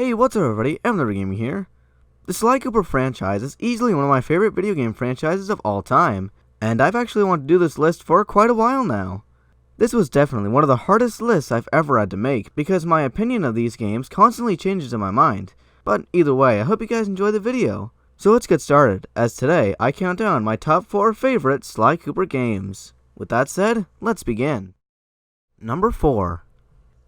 Hey, what's up everybody, MT2 here. The Sly Cooper franchise is easily one of my favorite video game franchises of all time, and I've actually wanted to do this list for quite a while now. This was definitely one of the hardest lists I've ever had to make, because my opinion of these games constantly changes in my mind. But either way, I hope you guys enjoy the video. So let's get started, as today I count down my top 4 favorite Sly Cooper games. With that said, let's begin. Number 4.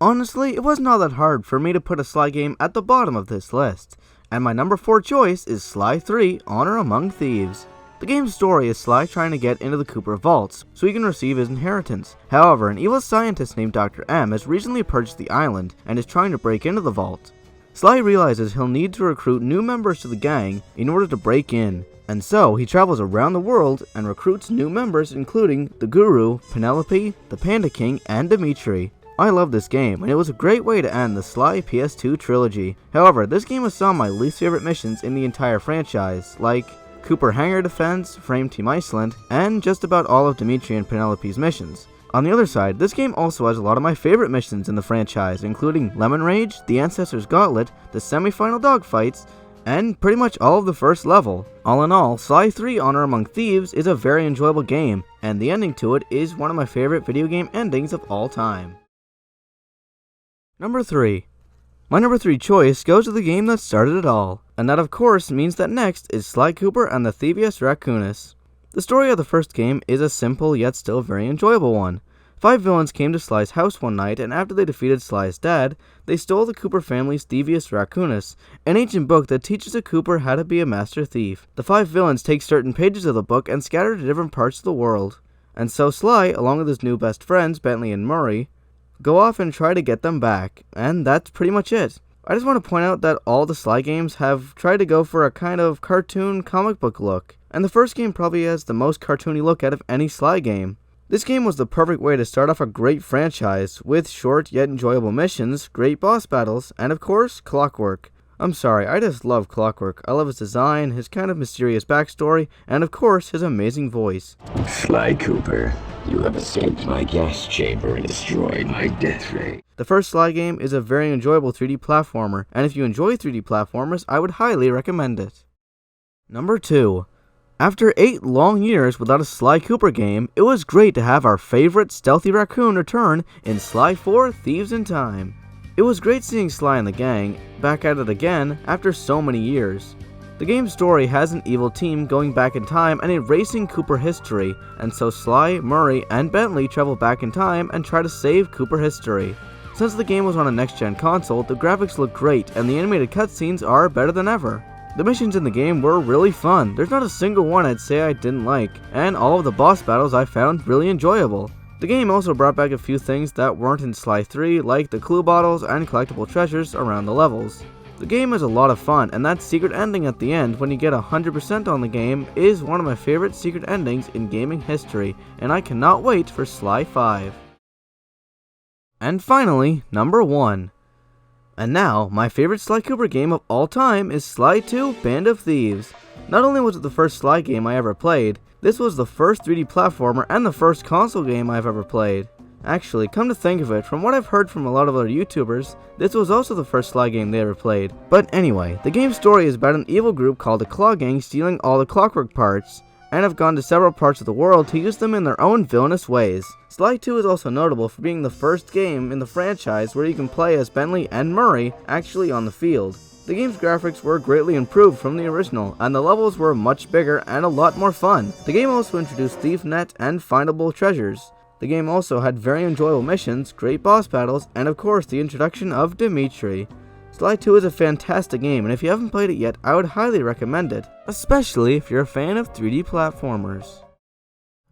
Honestly, it wasn't all that hard for me to put a Sly game at the bottom of this list, and my number 4 choice is Sly 3 Honor Among Thieves. The game's story is Sly trying to get into the Cooper vaults so he can receive his inheritance. However, an evil scientist named Dr. M has recently purchased the island and is trying to break into the vault. Sly realizes he'll need to recruit new members to the gang in order to break in, and so he travels around the world and recruits new members including the Guru, Penelope, the Panda King, and Dimitri. I love this game, and it was a great way to end the Sly PS2 trilogy. However, this game has some of my least favorite missions in the entire franchise, like Cooper Hangar Defense, Frame Team Iceland, and just about all of Dimitri and Penelope's missions. On the other side, this game also has a lot of my favorite missions in the franchise, including Lemon Rage, the Ancestor's Gauntlet, the semi-final dogfights, and pretty much all of the first level. All in all, Sly 3 Honor Among Thieves is a very enjoyable game, and the ending to it is one of my favorite video game endings of all time. Number 3. My number 3 choice goes to the game that started it all, and that of course means that next is Sly Cooper and the Thievius Raccoonus. The story of the first game is a simple yet still very enjoyable one. 5 villains came to Sly's house one night, and after they defeated Sly's dad, they stole the Cooper family's Thievius Raccoonus, an ancient book that teaches a Cooper how to be a master thief. The 5 villains take certain pages of the book and scatter to different parts of the world, and so Sly, along with his new best friends Bentley and Murray, go off and try to get them back, and that's pretty much it. I just want to point out that all the Sly games have tried to go for a kind of cartoon comic book look, and the first game probably has the most cartoony look out of any Sly game. This game was the perfect way to start off a great franchise, with short yet enjoyable missions, great boss battles, and of course, Clockwork. I'm sorry, I just love Clockwork. I love his design, his kind of mysterious backstory, and of course, his amazing voice. Sly Cooper, you have escaped my gas chamber and destroyed my death ray. The first Sly game is a very enjoyable 3D platformer, and if you enjoy 3D platformers, I would highly recommend it. Number 2. After 8 long years without a Sly Cooper game, it was great to have our favorite stealthy raccoon return in Sly For Thieves in Time. It was great seeing Sly and the gang back at it again after so many years. The game's story has an evil team going back in time and erasing Cooper history, and so Sly, Murray, and Bentley travel back in time and try to save Cooper history. Since the game was on a next-gen console, the graphics look great and the animated cutscenes are better than ever. The missions in the game were really fun. There's not a single one I'd say I didn't like, and all of the boss battles I found really enjoyable. The game also brought back a few things that weren't in Sly 3, like the clue bottles and collectible treasures around the levels. The game is a lot of fun, and that secret ending at the end when you get 100% on the game is one of my favorite secret endings in gaming history, and I cannot wait for Sly 5. And finally, number 1. And now, my favorite Sly Cooper game of all time is Sly 2 Band of Thieves. Not only was it the first Sly game I ever played, this was the first 3D platformer and the first console game I've ever played. Actually, come to think of it, from what I've heard from a lot of other YouTubers, this was also the first Sly game they ever played. But anyway, the game's story is about an evil group called the Claw Gang stealing all the Clockwork parts, and have gone to several parts of the world to use them in their own villainous ways. Sly 2 is also notable for being the first game in the franchise where you can play as Bentley and Murray actually on the field. The game's graphics were greatly improved from the original, and the levels were much bigger and a lot more fun. The game also introduced ThiefNet and findable treasures. The game also had very enjoyable missions, great boss battles, and of course the introduction of Dimitri. Sly 2 is a fantastic game, and if you haven't played it yet, I would highly recommend it, especially if you're a fan of 3D platformers.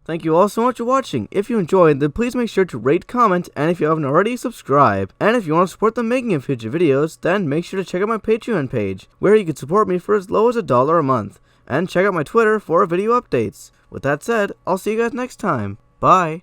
Thank you all so much for watching. If you enjoyed, then please make sure to rate, comment, and if you haven't already, subscribe. And if you want to support the making of future videos, then make sure to check out my Patreon page, where you can support me for as low as $1 a month. And check out my Twitter for video updates. With that said, I'll see you guys next time. Bye!